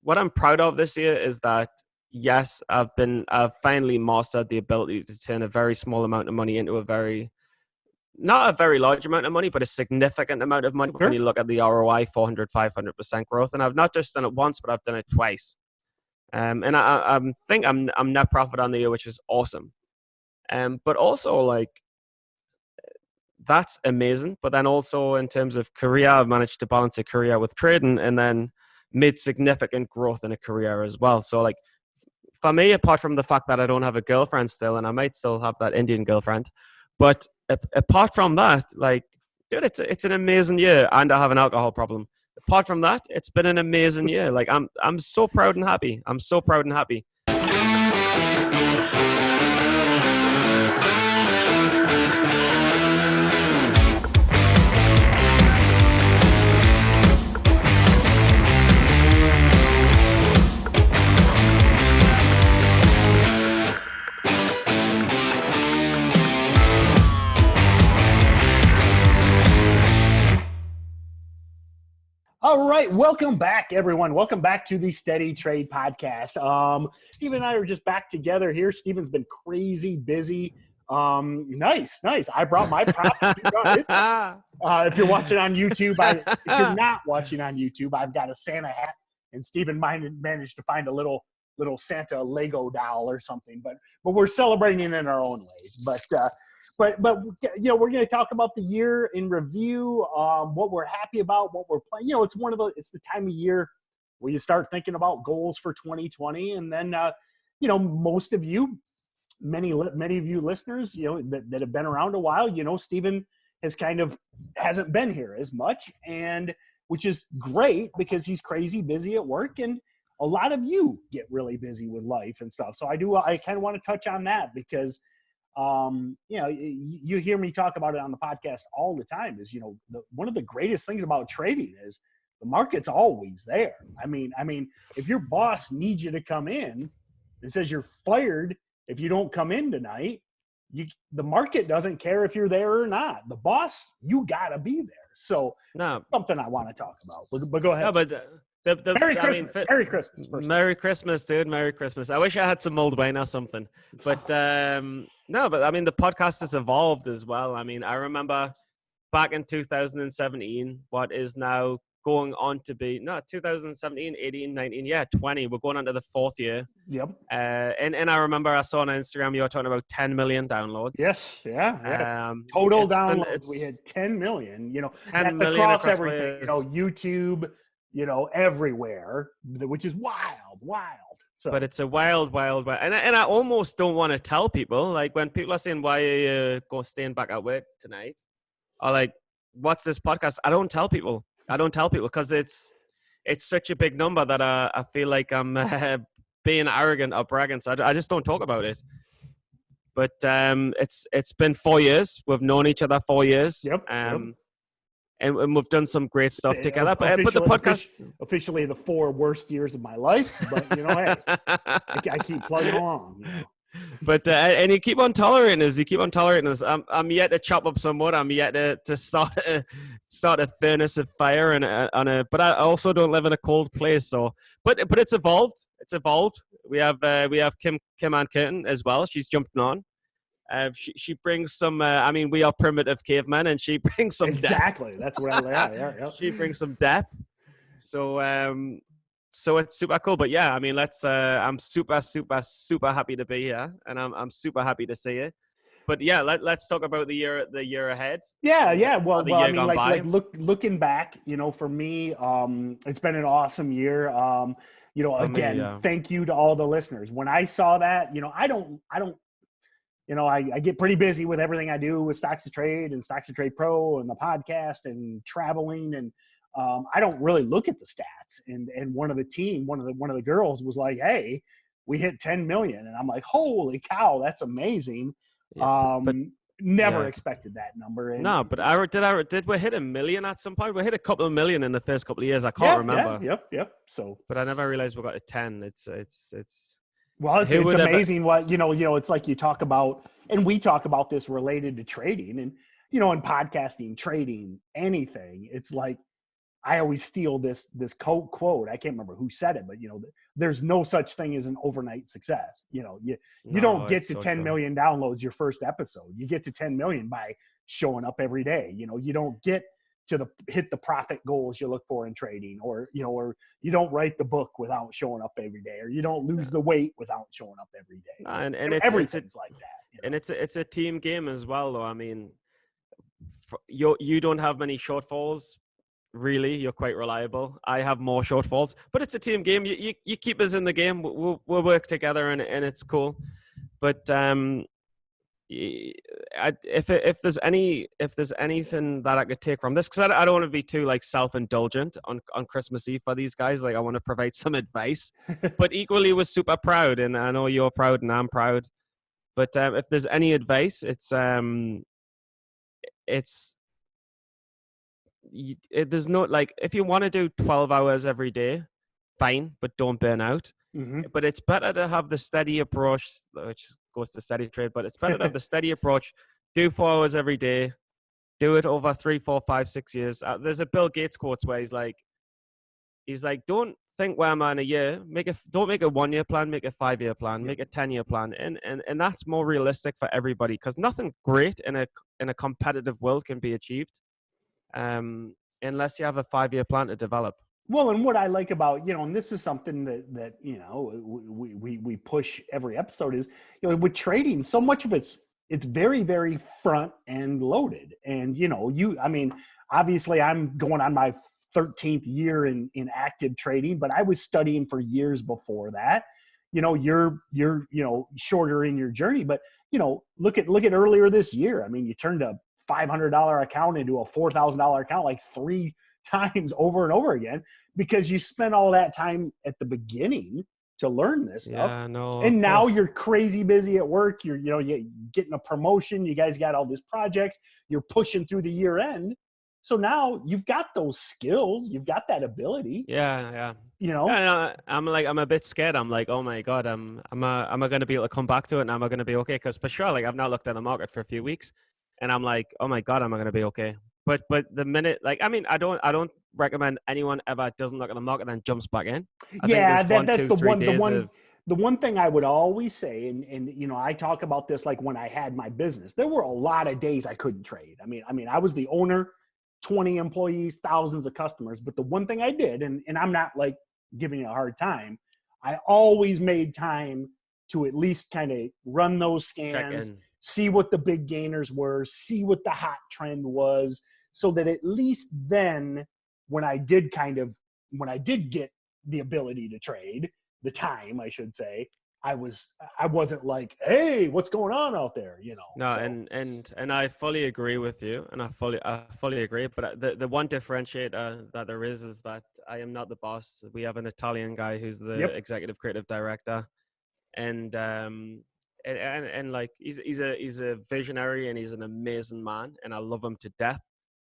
what I'm proud of this year is that, yes, I've finally mastered the ability to turn a very small amount of money into not a very large amount of money, but a significant amount of money. Sure. When you look at the ROI, 400, 500% growth. And I've not just done it once, but I've done it twice. And I think I'm net profit on the year, which is awesome. But also, like, that's amazing. But then also in terms of career, I've managed to balance a career with trading and then made significant growth in a career as well. So, like, for me, apart from the fact that I don't have a girlfriend still, and I might still have that Indian girlfriend, but apart from that, like, dude, it's an amazing year, and I have an alcohol problem. Apart from that, it's been an amazing year. Like, I'm so proud and happy. I'm so proud and happy. All right. Welcome back, everyone. Welcome back to the Steady Trade podcast. Steve and I are just back together here. Steven's been crazy busy. Nice. I brought my prop. If you're watching on YouTube, if you're not watching on YouTube, I've got a Santa hat, and Steven managed to find a little Santa Lego doll or something. But we're celebrating in our own ways. But you know, we're going to talk about the year in review, what we're happy about, what we're playing. You know, it's the time of year where you start thinking about goals for 2020, and then you know, most of you, many of you listeners, you know, that have been around a while, you know, Steven hasn't been here as much, and which is great because he's crazy busy at work, and a lot of you get really busy with life and stuff. So I kind of want to touch on that because. You know, you hear me talk about it on the podcast all the time is, you know, one of the greatest things about trading is the market's always there. I mean, if your boss needs you to come in and says you're fired if you don't come in tonight, the market doesn't care if you're there or not. The boss, you gotta be there. So something I want to talk about. But go ahead. No, but Merry Christmas. Merry Christmas. Merry Christmas, dude. Merry Christmas. I wish I had some mulled wine or something. But no, but I mean, the podcast has evolved as well. I mean, I remember back in 2017, what is now going on to be, 2017, 18, 19, 20. We're going on to the fourth year. Yep. And I remember I saw on Instagram you were talking about 10 million downloads. Yes. Yeah. Total downloads. We had 10 million. You know, that's across everything. You know, YouTube. You know, everywhere, which is wild. So. But it's a wild. And I almost don't want to tell people, like, when people are saying, why are you staying back at work tonight? Or like, what's this podcast? I don't tell people because it's such a big number that I feel like I'm being arrogant or bragging. So I just don't talk about it. But it's been 4 years. We've known each other 4 years. Yep. And we've done some great stuff together. But the podcast... Officially the 4 worst years of my life. But, you know, hey, I keep plugging along. You know. But and you keep on tolerating us. I'm yet to chop up some wood. I'm yet to start a furnace of fire but I also don't live in a cold place. So, but it's evolved. We have Kim Ann Curtin as well. She's jumping on. She brings some. I mean, we are primitive cavemen, and she brings some exactly. Depth. That's what I like. Yeah. She brings some depth. So it's super cool. But yeah, I mean, I'm super happy to be here, and I'm super happy to see it. But yeah, let's talk about the year ahead. Yeah. Well, I mean, like looking back, you know, for me, it's been an awesome year. You know, again, thank you to all the listeners. When I saw that, you know, I don't. You know, I get pretty busy with everything I do with StocksToTrade and StocksToTrade Pro and the podcast and traveling, and I don't really look at the stats. And one of the girls was like, "Hey, we hit 10 million," and I'm like, "Holy cow, that's amazing!" Yeah, never expected that number. And, no, but did we hit 1 million at some point? We hit a couple of million in the first couple of years. I can't remember. Yep. So, but I never realized we got to 10. It's. Well, it's amazing what, you know, it's like you talk about, and we talk about this related to trading and, you know, in podcasting, trading, anything. It's like, I always steal this quote. I can't remember who said it, but there's no such thing as an overnight success. You don't No, get it's to so 10 true. million downloads your first episode. You get to 10 million by showing up every day. You don't get to hit the profit goals you look for in trading, or you don't write the book without showing up every day, or you don't lose the weight without showing up every day. No, and Everything's like that. and it's a team game as well, though. I mean, you don't have many shortfalls. Really, you're quite reliable. I have more shortfalls, but it's a team game. You keep us in the game. We'll work together, and it's cool. But if there's anything that I could take from this, because I don't want to be too like self-indulgent on Christmas Eve for these guys. Like, I want to provide some advice, but equally was super proud, and I know you're proud and I'm proud. But if there's any advice, there's no, like, if you want to do 12 hours every day, fine, but don't burn out. Mm-hmm. But it's better to have the steady approach, which goes to steady trade, but it's better to have the steady approach. Do 4 hours every day. Do it over 3, 4, 5, 6 years. There's a Bill Gates quote where he's like, don't think where am I in a year. Don't make a 1 year plan. Make a 5 year plan. Make a 10 year plan. And that's more realistic for everybody, because nothing great in a competitive world can be achieved unless you have a 5 year plan to develop. Well, and what I like about, and this is something that we push every episode is, with trading, so much of it's very, very front end loaded. And, obviously I'm going on my 13th year in active trading, but I was studying for years before that. You're shorter in your journey, but, look at earlier this year. I mean, you turned a $500 account into a $4,000 account like 3 times over and over again, because you spent all that time at the beginning to learn this stuff. Yeah, no, and now you're crazy busy at work. You're getting a promotion. You guys got all these projects. You're pushing through the year end. So now you've got those skills. You've got that ability. Yeah. I'm a bit scared. I'm like, oh my God, am I going to be able to come back to it? And am I going to be okay? Because for sure, like, I've now looked at the market for a few weeks, and I'm like, oh my God, am I going to be okay? But the minute, like, I mean, I don't recommend anyone ever doesn't look at the market and then jumps back in. That's the one thing I would always say, and I talk about this, like, when I had my business, there were a lot of days I couldn't trade. I mean, I was the owner, 20 employees, thousands of customers. But the one thing I did, and I'm not like giving you a hard time, I always made time to at least kind of run those scans, see what the big gainers were, see what the hot trend was, so that at least then when I did get the ability to trade, the time, I should say, I wasn't like, hey, what's going on out there? No, so. and I fully agree with you, and I fully agree. But the one differentiator that there is that I am not the boss. We have an Italian guy who's the executive creative director, and like he's a visionary, and he's an amazing man, and I love him to death.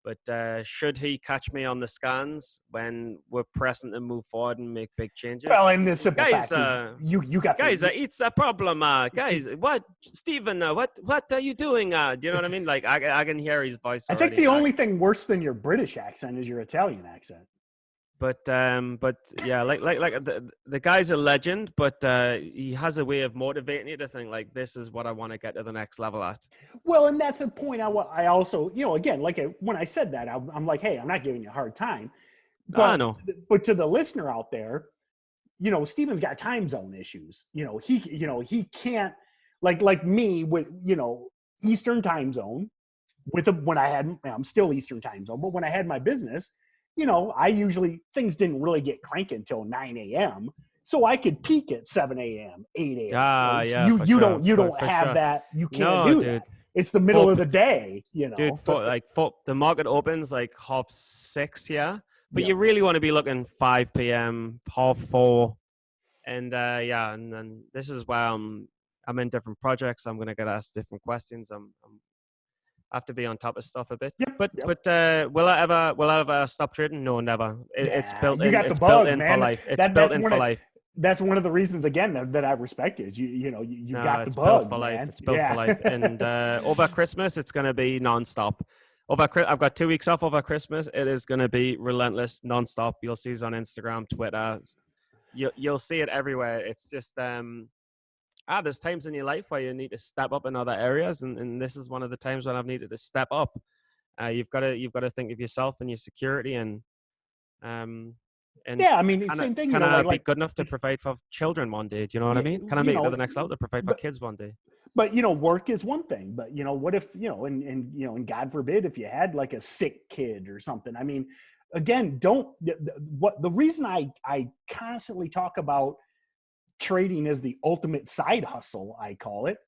But should he catch me on the scans when we're pressing to move forward and make big changes? Well, and the simple fact is, you got guys. It's a problem, guys. What, Stephen? What are you doing? Do you know what I mean? Like, I can hear his voice. I think the only thing worse than your British accent is your Italian accent. But yeah, like the guy's a legend, but he has a way of motivating you to think, like, this is what I want to get to the next level at. Well, and that's a point I also, again, like, when I said that, I'm like, hey, I'm not giving you a hard time. But, but to the listener out there, Steven's got time zone issues. He can't, like me with, Eastern time zone I'm still Eastern time zone, but when I had my business, I usually, things didn't really get cranking until 9 a.m. So I could peak at 7 a.m., 8 a.m. You don't have that. You can't do that. It's the middle of the day, Dude, the market opens like 6:30, yeah. But you really want to be looking 5 p.m., 4:30. And and then this is where I'm in different projects. I'm going to get asked different questions. I have to be on top of stuff a bit. But will I ever stop trading? No, never. It's built in. It's built in for life. It's built in for life. That's one of the reasons, again, that I respect is you got the bug, built for life. Man. It's built for life. And over Christmas, it's going to be nonstop. I've got 2 weeks off over Christmas. It is going to be relentless, nonstop. You'll see it on Instagram, Twitter. You'll see it everywhere. It's just there's times in your life where you need to step up in other areas, and this is one of the times when I've needed to step up. You've got to think of yourself and your security, and yeah, I mean, same thing. Can I be like good enough to provide for children one day? Do you know what I mean? Can I make it to the next level to provide for kids one day? But work is one thing. But what if and God forbid if you had like a sick kid or something? I mean, again, the reason I constantly talk about trading as the ultimate side hustle, I call it,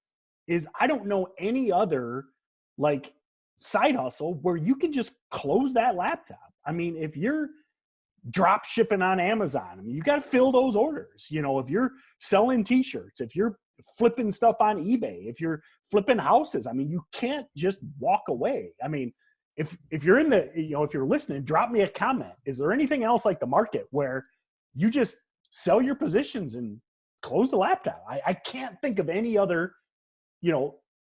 is I don't know any other like side hustle where you can just close that laptop. I mean, if you're drop shipping on Amazon, I mean, you got to fill those orders. If you're selling t-shirts, if you're flipping stuff on eBay, if you're flipping houses, I mean, you can't just walk away. I mean, if you're in the, if you're listening, drop me a comment. Is there anything else like the market where you just sell your positions and close the laptop? I can't think of any other,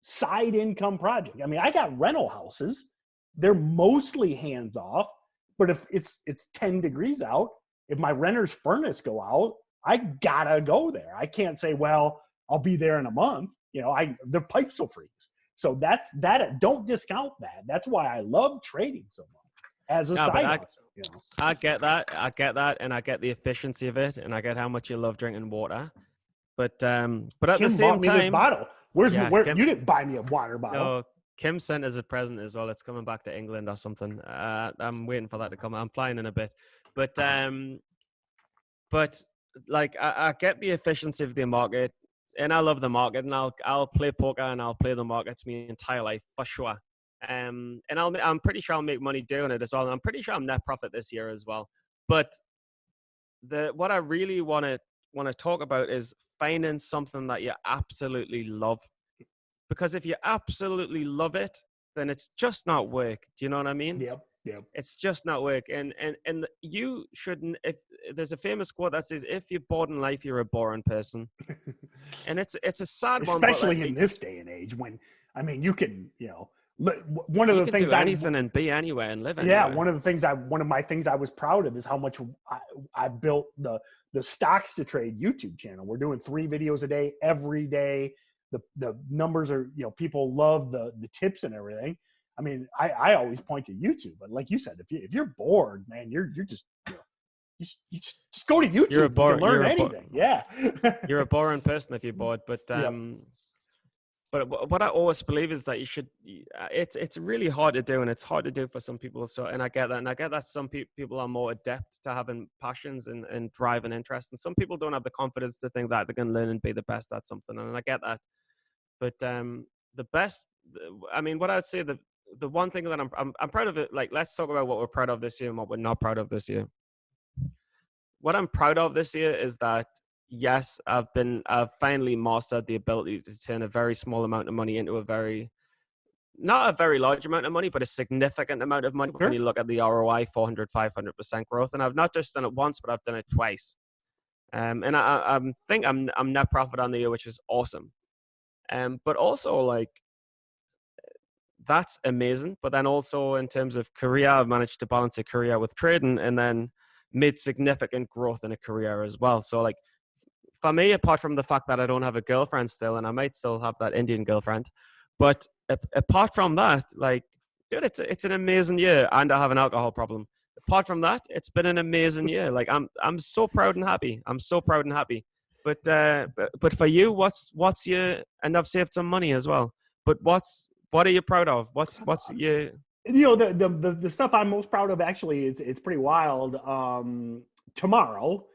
side income project. I mean, I got rental houses. They're mostly hands off, but if it's 10 degrees out, if my renter's furnace go out, I gotta go there. I can't say, well, I'll be there in a month. Their pipes will freeze. So that. Don't discount that. That's why I love trading so much as a side hustle. I get that, and I get the efficiency of it, and I get how much you love drinking water. But at Kim the same bought me time, this bottle. Where Kim, you didn't buy me a water bottle? No, Kim sent as a present as well. It's coming back to England or something. I'm waiting for that to come. I'm flying in a bit, but like I get the efficiency of the market, and I love the market, and I'll play poker and I'll play the markets my entire life for sure. And I'm pretty sure I'll make money doing it as well. And I'm pretty sure I'm net profit this year as well. But what I really want to talk about is finding something that you absolutely love. Because if you absolutely love it, then it's just not work. Do you know what I mean? Yep. It's just not work. And you shouldn't, if there's a famous quote that says, if you're bored in life, you're a boring person. And it's a sad one. Especially in this day and age when, I mean, you can, one of the things do anything and be anywhere and live anywhere. Yeah. One of my things I was proud of is how much I built the Stocks to Trade YouTube channel. We're doing 3 videos a day, every day. The numbers are, people love the tips and everything. I mean, I always point to YouTube, but like you said, if you're bored, man, you're just, you just go to YouTube. You can learn anything. Yeah. You're a boring person if you're bored, but But what I always believe is that you should. It's really hard to do, and it's hard to do for some people. So, and I get that, and I get that some people are more adept to having passions and drive and interest, and some people don't have the confidence to think that they can learn and be the best at something, and I get that. But the best, I mean, what I'd say the one thing that I'm proud of it. Like, let's talk about what we're proud of this year and what we're not proud of this year. What I'm proud of this year is that, yes, I've finally mastered the ability to turn a very small amount of money into not a very large amount of money, but a significant amount of money. Sure. When you look at the ROI, 400, 500% growth. And I've not just done it once, but I've done it twice. And I think I'm net profit on the year, which is awesome. But also, like, that's amazing. But then also in terms of career, I've managed to balance a career with trading and then made significant growth in a career as well. So, like, for me, apart from the fact that I don't have a girlfriend still, and I might still have that Indian girlfriend, but apart from that, like, dude, it's an amazing year, and I have an alcohol problem. Apart from that, it's been an amazing year. Like, I'm so proud and happy. I'm so proud and happy. But for you, what's your, and I've saved some money as well. But what are you proud of? What's your, the stuff I'm most proud of, actually, it's pretty wild. Tomorrow,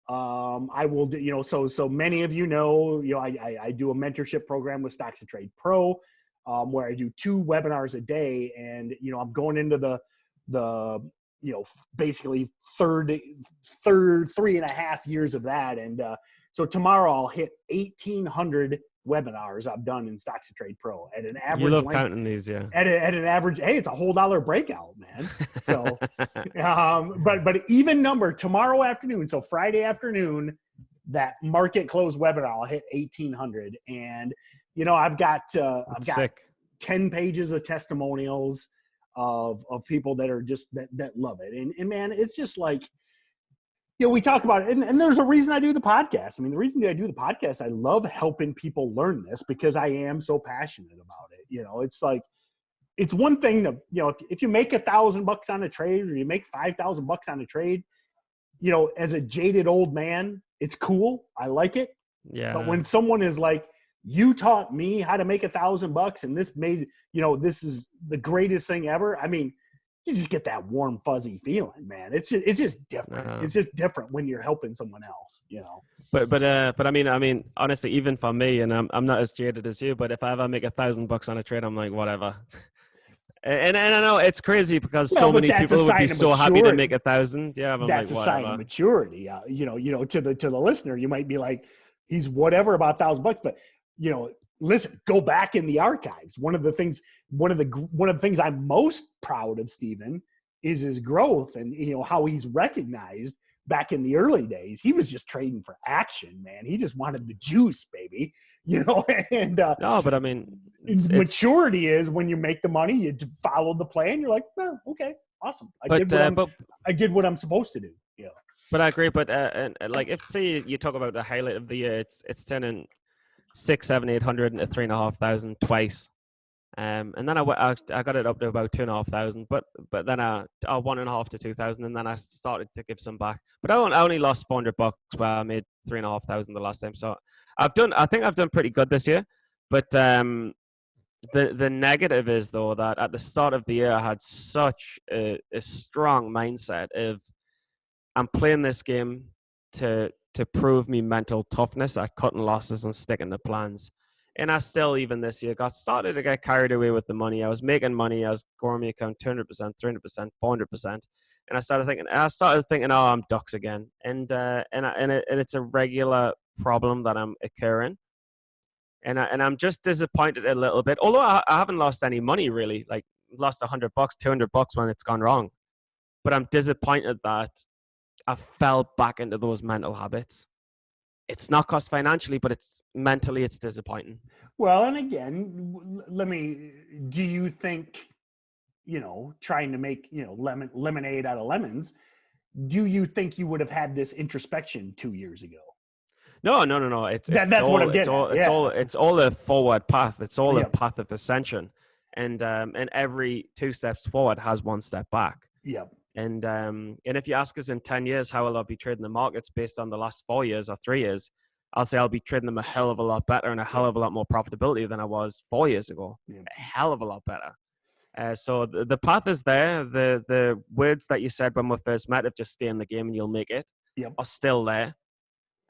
I will do, so many of I do a mentorship program with Stocks-to-Trade Pro, where I do 2 webinars a day, and I'm going into the basically third 3.5 years of that, and so tomorrow I'll hit 1,800 webinars I've done in Stocks-to-Trade Pro at an average. You love counting these, yeah. At an average, hey, it's a whole dollar breakout, man. So, but even number tomorrow afternoon. So Friday afternoon, that market close webinar, I'll hit 1,800, and I've got 10 pages of testimonials. of people that are just that love it. And man, it's just like, we talk about it, and there's a reason I do the podcast. I mean, the reason I do the podcast, I love helping people learn this because I am so passionate about it. It's like, it's one thing to, if you make $1,000 on a trade or you make $5,000 on a trade, as a jaded old man, it's cool. I like it. Yeah. But when someone is like, you taught me how to make $1,000 and this made, this is the greatest thing ever. I mean, you just get that warm, fuzzy feeling, man. It's just different. It's just different when you're helping someone else, But I mean, honestly, even for me, and I'm not as jaded as you, but if I ever make $1,000 on a trade, I'm like, whatever. And I know it's crazy because so many people would be so happy to make 1,000. Yeah, that's like, a sign of maturity. To the listener, you might be like, he's whatever about $1,000, but listen, go back in the archives. One of the things I'm most proud of Steven is his growth and how he's recognized back in the early days. He was just trading for action, man. He just wanted the juice, baby. And no, but I mean, maturity is when you make the money, you follow the plan. You're like, well, okay, awesome. I did what I'm supposed to do. Yeah. But I agree. But and like, if say you talk about the highlight of the year, it's turning 600, 700, 800 into 3,500 twice, and then I got it up to about 2,500, but then I 1.5 to 2,000, and then I started to give some back. But I only lost $400, but I made 3,500 the last time. So I think I've done pretty good this year. But the negative is though that at the start of the year I had such a strong mindset of I'm playing this game to prove me mental toughness at cutting losses and sticking to plans. And I still, even this year, started to get carried away with the money. I was making money. I was growing my account 200%, 300%, 400%. And I started thinking, oh, I'm ducks again. And it's a regular problem that I'm occurring. And I'm just disappointed a little bit. Although I haven't lost any money really, like lost $100, $200 when it's gone wrong. But I'm disappointed that I fell back into those mental habits. It's not cost financially, but it's mentally, it's disappointing. Well, and again, do you think, trying to make, lemonade out of lemons, do you think you would have had this introspection 2 years ago? No. That's what I'm getting at. It's all a forward path. It's all a path of ascension. And every 2 steps forward has 1 step back. Yep. And if you ask us in 10 years, how will I be trading the markets based on the last 4 years or 3 years? I'll say I'll be trading them a hell of a lot better and a hell of a lot more profitability than I was 4 years ago. Yeah. A hell of a lot better. So the path is there. The words that you said when we first met of just stay in the game and you'll make it are still there.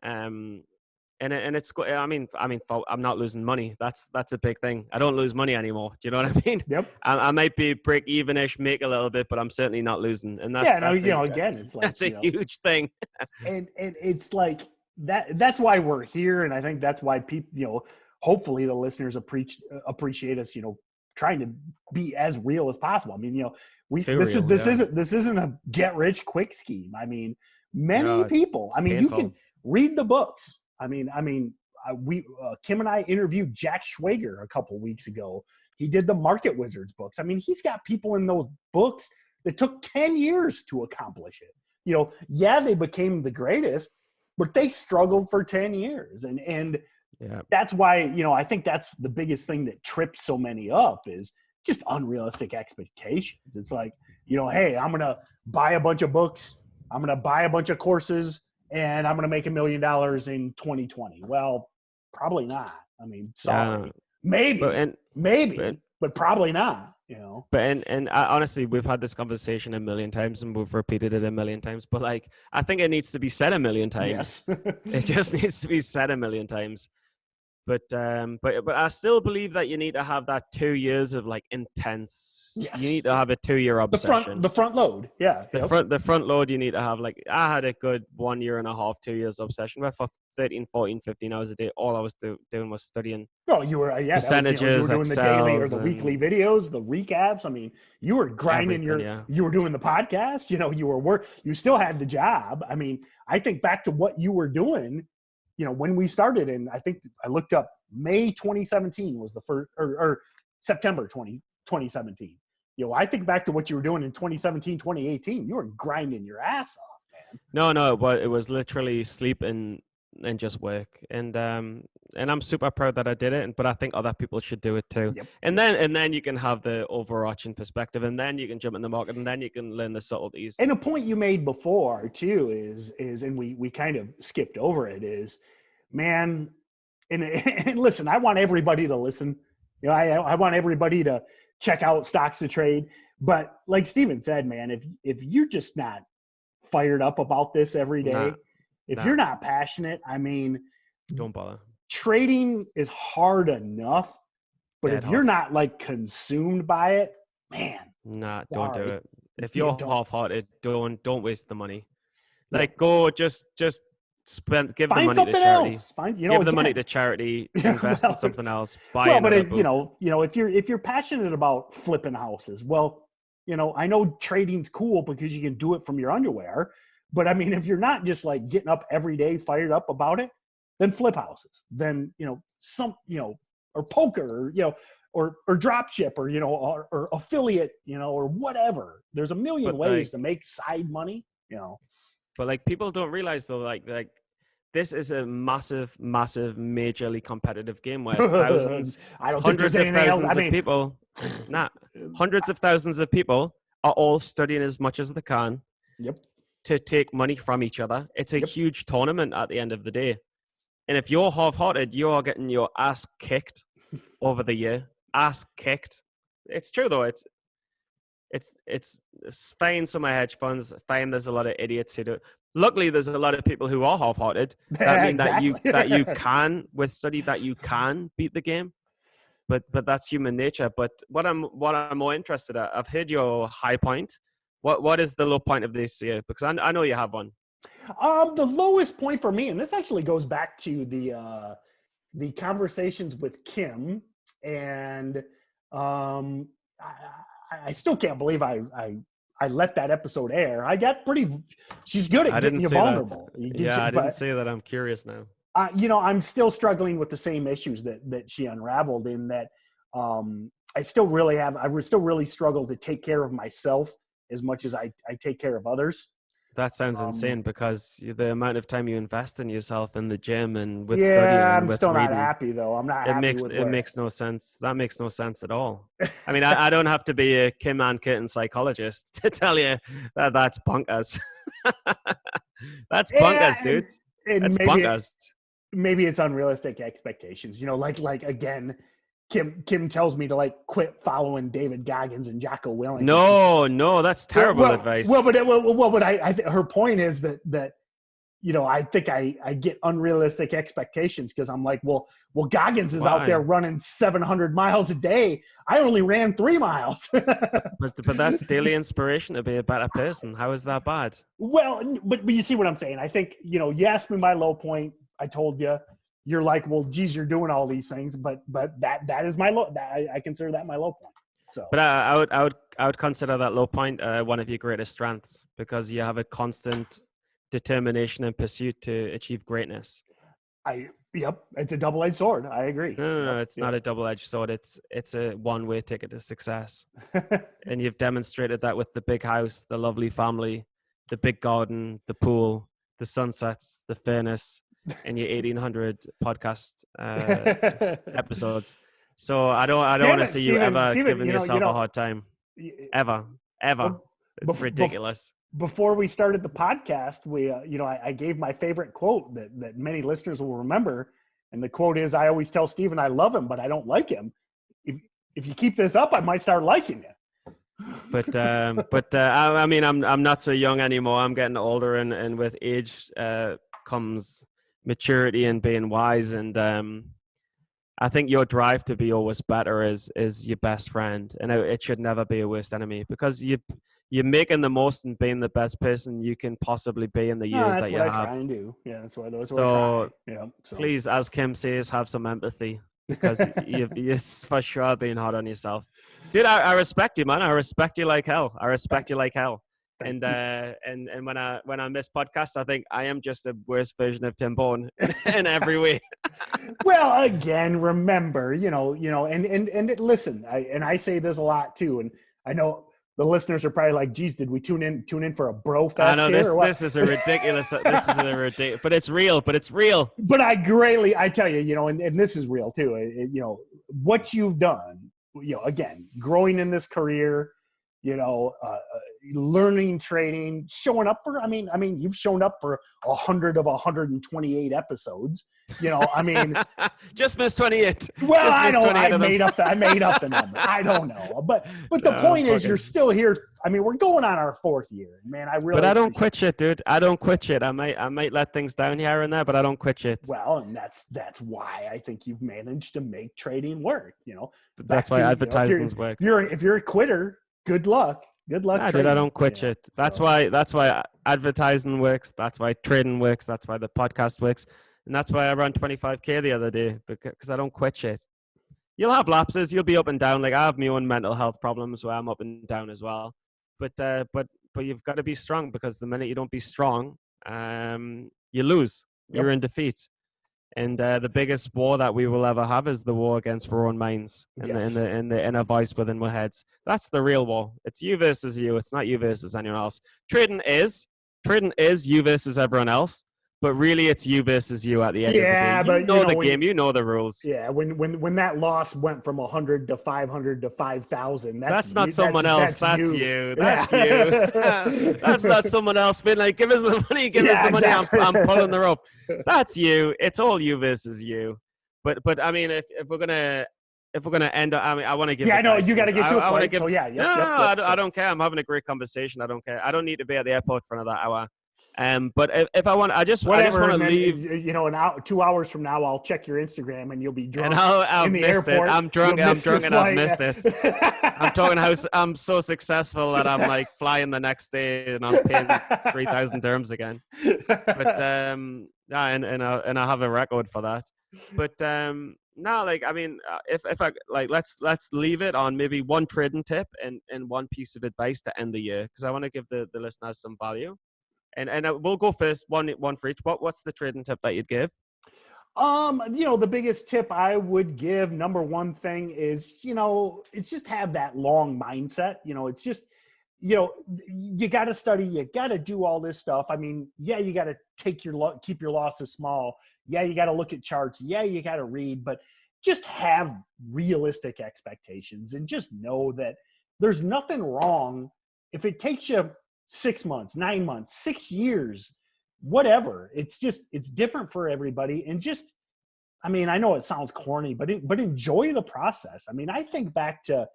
And it's good. I mean, I'm not losing money. That's a big thing. I don't lose money anymore. Do you know what I mean? Yep. I might be break even-ish, make a little bit, but I'm certainly not losing. And that's a huge thing. and it's like that's why we're here, and I think that's why people, hopefully the listeners appreciate us, trying to be as real as possible. I mean, this isn't a get rich quick scheme. I mean, many people. I mean, painful. You can read the books. I mean, Kim and I interviewed Jack Schwager a couple weeks ago. He did the Market Wizards books. I mean, he's got people in those books that took 10 years to accomplish it. They became the greatest, but they struggled for 10 years. And that's why, I think that's the biggest thing that trips so many up is just unrealistic expectations. It's like, hey, I'm going to buy a bunch of books. I'm going to buy a bunch of courses. And I'm going to make $1 million in 2020. Well, probably not. I mean, sorry, maybe, but probably not. But honestly, we've had this conversation a million times, and we've repeated it a million times. But like, I think it needs to be said a million times. Yes, it just needs to be said a million times. But I still believe that you need to have that 2 years of like intense. Yes. You need to have a 2-year obsession. The front load, yeah. The front load you need to have. Like I had a good 1.5 years, 2 years obsession where for 13, 14, 15 hours a day, all I was doing was studying. Well, you were percentages, you were doing the daily or the weekly videos, the recaps. I mean, you were grinding you were doing the podcast. You still had the job. I mean, I think back to what you were doing. When we started, and I think I looked up May 2017 was the first, or September 2017. I think back to what you were doing in 2017, 2018. You were grinding your ass off, man. No, but it was literally sleep and just work. And I'm super proud that I did it. But I think other people should do it too. Yep. And then you can have the overarching perspective, and then you can jump in the market, and then you can learn the subtleties. And a point you made before too is and we kind of skipped over it, is, man, and listen, I want everybody to listen. I want everybody to check out Stocks to Trade. But like Steven said, man, if you're just not fired up about this every day, if you're not passionate, I mean, don't bother. Trading is hard enough, but if you're not like consumed by it, man, don't do it. If you're half-hearted, don't waste the money. Like, go give the money to charity. Give the money to charity. Invest in something else. Buy another book. If you're passionate about flipping houses, well, I know trading's cool because you can do it from your underwear. But I mean, if you're not just like getting up every day, fired up about it, then flip houses. Then or poker, or drop ship, or affiliate, or whatever. There's a million ways to make side money. But like, people don't realize though, like this is a massive, majorly competitive game where hundreds of thousands of people are all studying as much as they can. Yep. To take money from each other. It's a huge tournament at the end of the day. And if you're half-hearted, you're getting your ass kicked over the year. Ass kicked. It's true though. It's fine. Some of hedge funds, fine. There's a lot of idiots who do it. Luckily, there's a lot of people who are half-hearted. That means that you can, with study, that you can beat the game. But that's human nature. But what I'm more interested in, I've heard your high point. What is the low point of this year? Because I know you have one. The lowest point for me, and this actually goes back to the conversations with Kim, and I still can't believe I let that episode air. I got she's good at getting you vulnerable. I didn't say that. I'm curious now. I'm still struggling with the same issues that she unraveled, in that I still really struggle to take care of myself as much as I take care of others. That sounds insane, because the amount of time you invest in yourself in the gym and with studying and with reading. I'm still not happy though. I'm not happy with it. It makes no sense. That makes no sense at all. I mean, I don't have to be a Kim Ann Kitten psychologist to tell you that that's bonkers. That's bonkers, dude. That's bonkers. Maybe it's unrealistic expectations. Like again, Kim tells me to like quit following David Goggins and Jocko Willink. No, that's terrible advice. But her point is that I think I get unrealistic expectations, because I'm like, well, Goggins is out there running 700 miles a day. I only ran 3 miles. but that's daily inspiration to be a better person. How is that bad? Well, but you see what I'm saying? I think, you asked me my low point. I told you. You're like, well, geez, you're doing all these things, but that is my low. I consider that my low point. So, but I would consider that low point one of your greatest strengths, because you have a constant determination and pursuit to achieve greatness. It's a double-edged sword. I agree. No, it's not a double-edged sword. It's a one-way ticket to success, and you've demonstrated that with the big house, the lovely family, the big garden, the pool, the sunsets, the fairness. In your 1800 podcast episodes. So I don't want to see you ever giving yourself a hard time. Ever. It's ridiculous. Before we started the podcast, I gave my favorite quote that many listeners will remember. And the quote is, I always tell Steven I love him, but I don't like him. If you keep this up, I might start liking you. But I mean, I'm not so young anymore. I'm getting older, and with age comes maturity and being wise, and I think your drive to be always better is your best friend, and it should never be a worst enemy, because you're making the most and being the best person you can possibly be in the years that you have. That's what I try and do. Yeah, that's what I try. Yeah. Please, as Kim says, have some empathy, because you're for sure being hard on yourself, dude. I respect you, man. I respect you like hell. You like hell. And when I miss podcasts, I think I am just a worse version of Tim Bohen in every way. Well, again, remember, and listen, I say this a lot too, and I know the listeners are probably like, geez, did we tune in for a bro fest I know here or what? this is a ridiculous, but it's real, But I tell you, and this is real too, what you've done, again, growing in this career, learning trading, showing up for, you've shown up for 100 of 128 episodes, just missed 28. Well, just I missed know 28 I made up the number. I don't know, but the point is, you're still here. We're going on our 4th year, man. But I don't quit shit, dude. I don't quit shit. I might let things down here and there, but I don't quit shit. Well, and that's why I think you've managed to make trading work. But that's why advertising works. If you're a quitter, good luck. Good luck. Dude, I don't quit shit. That's why advertising works. That's why trading works. That's why the podcast works. And that's why I ran 25K the other day, because I don't quit shit. You'll have lapses. You'll be up and down. Like, I have my own mental health problems where I'm up and down as well. But you've got to be strong, because the minute you don't be strong, you lose. Yep. You're in defeat. And the biggest war that we will ever have is the war against our own minds and the inner voice within our heads. That's the real war. It's you versus you. It's not you versus anyone else. Trading is you versus everyone else. But really, it's you versus you at the end of the game. You know the game. You know the rules. Yeah, when that loss went from 100 to 500 to 5,000, that's not someone else. That's you. That's you. That's not someone else being like, give us the money. Give us the money. Exactly. I'm pulling the rope. That's you. It's all you versus you. But if we're gonna end up, I want to give. Yeah, no, you got to get to a point. So yeah, I don't care. I'm having a great conversation. I don't care. I don't need to be at the airport for another hour. But if I want, I just want to leave. An hour, 2 hours from now, I'll check your Instagram and you'll be drunk. And I'll missed it. I'm drunk and I've missed it. I'm talking how I'm so successful that I'm like flying the next day and I'm paying 3,000 dirhams again. But and I have a record for that. But no, if I let's leave it on maybe one trading tip and one piece of advice to end the year, because I want to give the listeners some value. And we'll go first, one for each. What's the trading tip that you'd give? The biggest tip I would give, number one thing is, it's just have that long mindset. It's just, you got to study, you got to do all this stuff. You got to keep your losses small. Yeah, you got to look at charts. Yeah, you got to read, but just have realistic expectations and just know that there's nothing wrong if it takes you 6 months, 9 months, 6 years, whatever. It's different for everybody. And just, I know it sounds corny, but enjoy the process. I think back to,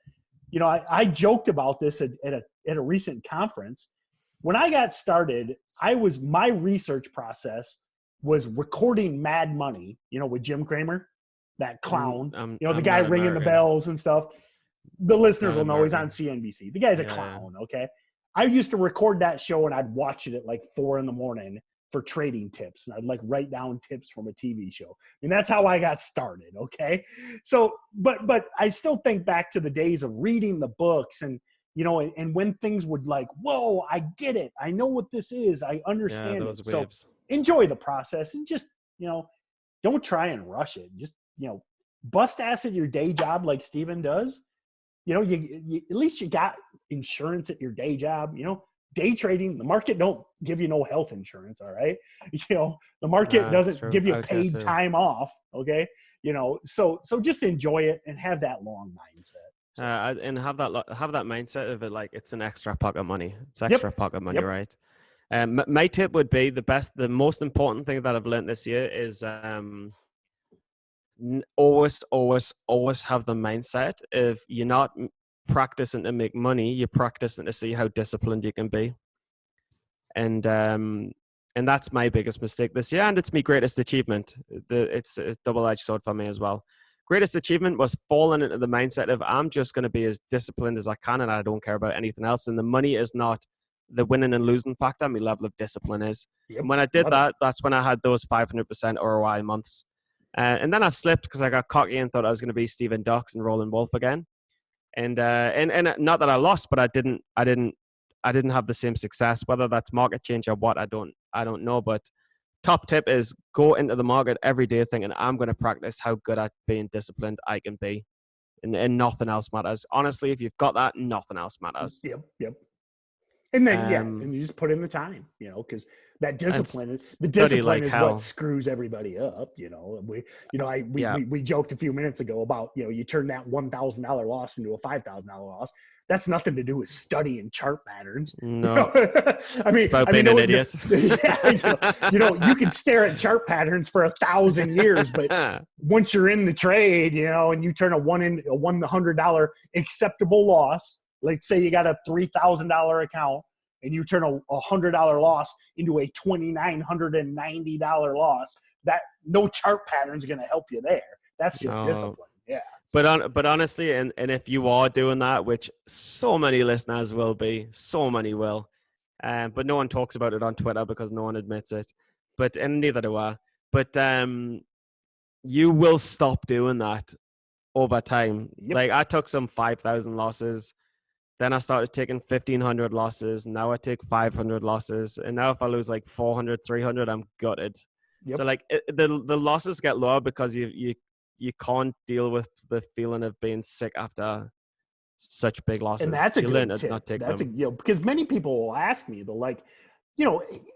I joked about this at a recent conference. When I got started, my research process was recording Mad Money, with Jim Cramer, that clown, the guy ringing the bells and stuff. The listeners will know he's on CNBC. The guy's a clown. Okay. I used to record that show and I'd watch it at like 4 a.m. for trading tips. And I'd like write down tips from a TV show. And that's how I got started. Okay. So, but I still think back to the days of reading the books and, and when things would like, whoa, I get it. I know what this is. I understand it. Waves. So enjoy the process and just, don't try and rush it. Just, bust ass at your day job like Steven does. You at least you got insurance at your day job. Day trading, the market don't give you no health insurance. All right. The market doesn't give you paid time off. Okay. So just enjoy it and have that long mindset. And have that mindset of it. Like it's an extra pocket money. It's extra pocket money. Yep. Right. My tip would be the most important thing that I've learned this year is, always have the mindset of you're not practicing to make money, you're practicing to see how disciplined you can be. And that's my biggest mistake this year, and it's my greatest achievement. It's a double-edged sword for me as well. Greatest achievement was falling into the mindset of I'm just going to be as disciplined as I can and I don't care about anything else. And the money is not the winning and losing factor. My level of discipline is. Yep. And when I did that, that's when I had those 500% ROI months. And then I slipped because I got cocky and thought I was going to be Stephen Docks and Roland Wolf again. And not that I lost, but I didn't have the same success. Whether that's market change or what, I don't know. But top tip is go into the market every day thinking I'm going to practice how good at being disciplined I can be. and nothing else matters. Honestly, if you've got that, nothing else matters. Yep. And then and you just put in the time, because that discipline is what screws everybody up. We joked a few minutes ago about you turn that $1,000 loss into a $5,000 loss. That's nothing to do with studying chart patterns. No, about being an idiot. You can stare at chart patterns for 1,000 years, but once you're in the trade, and you turn a $100 acceptable loss. Let's say you got a $3,000 account and you turn a $100 loss into a $2,990 loss. That no chart pattern is going to help you there. That's just discipline. Yeah. But honestly, and if you are doing that, which so many listeners will be, so many will, but no one talks about it on Twitter because no one admits it. And neither do I. But you will stop doing that over time. Yep. Like I took some 5,000 losses. Then I started taking 1,500 losses. Now I take 500 losses. And now if I lose like 400, 300, I'm gutted. Yep. So like the losses get lower because you can't deal with the feeling of being sick after such big losses. And that's a good tip. Not take them. Because many people will ask me, they're like,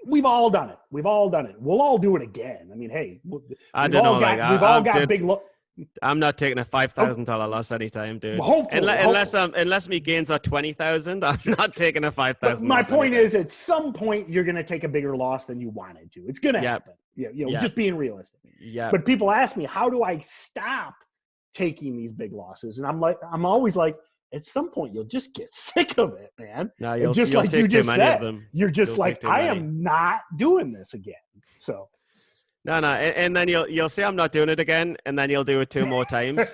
we've all done it. We've all done it. We'll all do it again. I mean, hey, we've all got big I'm not taking a $5,000 loss anytime, dude. Unless my gains are 20,000, I'm not taking a 5,000. My point is, at some point, you're going to take a bigger loss than you wanted to. It's going to happen. Just being realistic. Yeah. But people ask me, how do I stop taking these big losses? And I'm always like, at some point, you'll just get sick of it, man. No, you'll like take you just said, you're just like, I am not doing this again. So. No, and then you'll say I'm not doing it again, and then you'll do it 2 more times,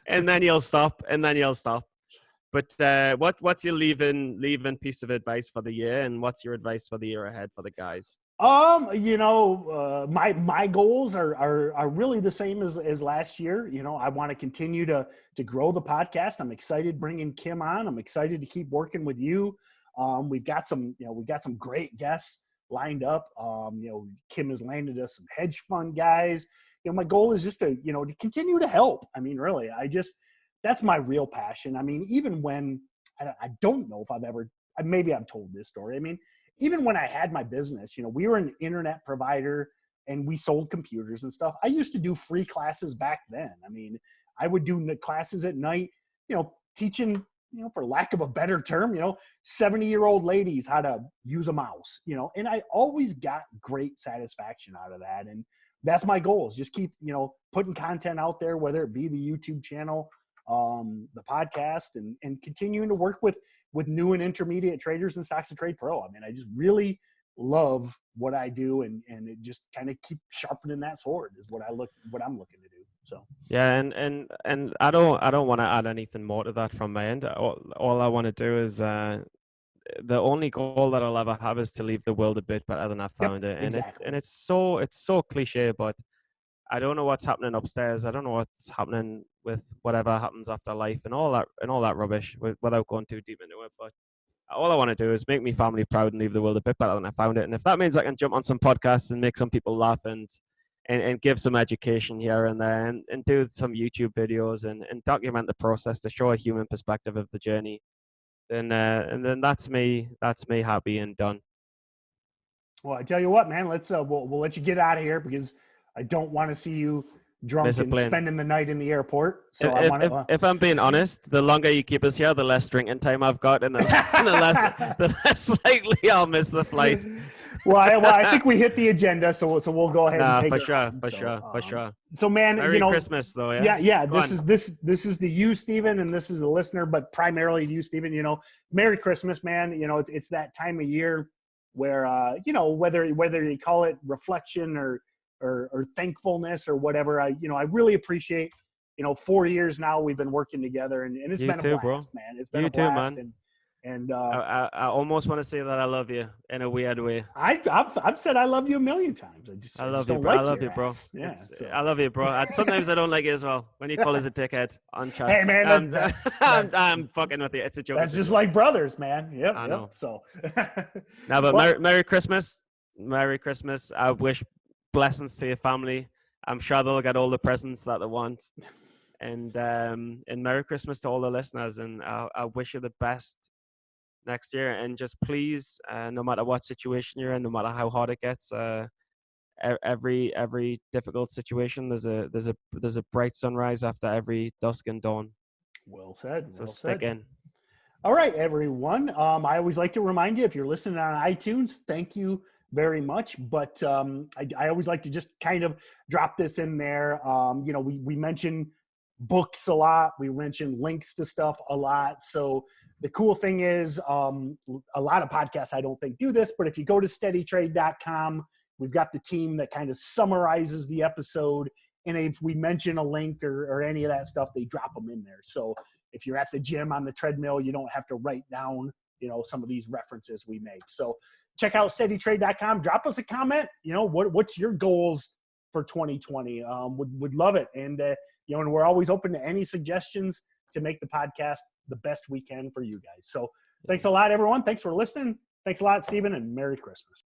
and then you'll stop, But what's your leaving piece of advice for the year, and what's your advice for the year ahead for the guys? My goals are really the same as last year. I want to continue to grow the podcast. I'm excited bringing Kim on. I'm excited to keep working with you. We've got some great guests lined up. Kim has landed us some hedge fund guys. My goal is just to continue to help. I mean, really, that's my real passion. I mean, even when I don't know if maybe I've told this story. I mean, even when I had my business, we were an internet provider and we sold computers and stuff. I used to do free classes back then. I mean, I would do classes at night, teaching, for lack of a better term, 70-year-old ladies how to use a mouse, and I always got great satisfaction out of that. And that's my goal, is just keep, putting content out there, whether it be the YouTube channel, the podcast, and continuing to work with new and intermediate traders in StocksToTrade Pro. I mean, I just really love what I do, and it just kind of keep sharpening that sword is what I'm looking to do. So yeah, and I don't want to add anything more to that from my end. All I want to do is the only goal that I'll ever have is to leave the world a bit better than I found it. And exactly. it's so cliche, but I don't know what's happening upstairs. I don't know what's happening with whatever happens after life and all that rubbish without going too deep into it. But all I want to do is make my family proud and leave the world a bit better than I found it. And if that means I can jump on some podcasts and make some people laugh and give some education here and there and do some YouTube videos and document the process to show a human perspective of the journey, then that's me happy and done. Well, I tell you what, man, let's we'll let you get out of here because I don't want to see you drunk and spending the night in the airport. So if I'm being honest, the longer you keep us here, the less drinking time I've got, and the less likely I'll miss the flight. Well, I think we hit the agenda, so we'll go ahead and take for it. sure. So, man, Merry Christmas, though. Yeah. This is to you, Stephen, and this is the listener, but primarily to you, Stephen. Merry Christmas, man. It's that time of year where whether you call it reflection or thankfulness or whatever. I really appreciate. 4 years now we've been working together, and it's been a blast, bro. Man. It's been a blast, man. And I almost want to say that I love you in a weird way. I've said I love you a million times. I love you, bro. I love you, bro. Yeah, I love you, bro. Sometimes I don't like you as well when you call us a dickhead on chat. Hey, man, I'm fucking with you. It's a joke. That's just like brothers, man. Yep. I know. So now, but Merry Christmas. Merry Christmas. I wish blessings to your family. I'm sure they'll get all the presents that they want. And Merry Christmas to all the listeners. And I wish you the best next year. And just please, no matter what situation you're in, no matter how hard it gets, every difficult situation, there's a bright sunrise after every dusk and dawn. Well said. So stick in. All right, everyone. I always like to remind you, if you're listening on iTunes, thank you very much. But I always like to just kind of drop this in there. We mention books a lot. We mention links to stuff a lot. So the cool thing is a lot of podcasts I don't think do this, but if you go to SteadyTrade.com, we've got the team that kind of summarizes the episode. And if we mention a link or any of that stuff, they drop them in there. So if you're at the gym on the treadmill, you don't have to write down, some of these references we make. So check out SteadyTrade.com. Drop us a comment. What's your goals for 2020? Would love it. And, and we're always open to any suggestions to make the podcast the best we can for you guys. So thanks a lot, everyone. Thanks for listening. Thanks a lot, Stephen, and Merry Christmas.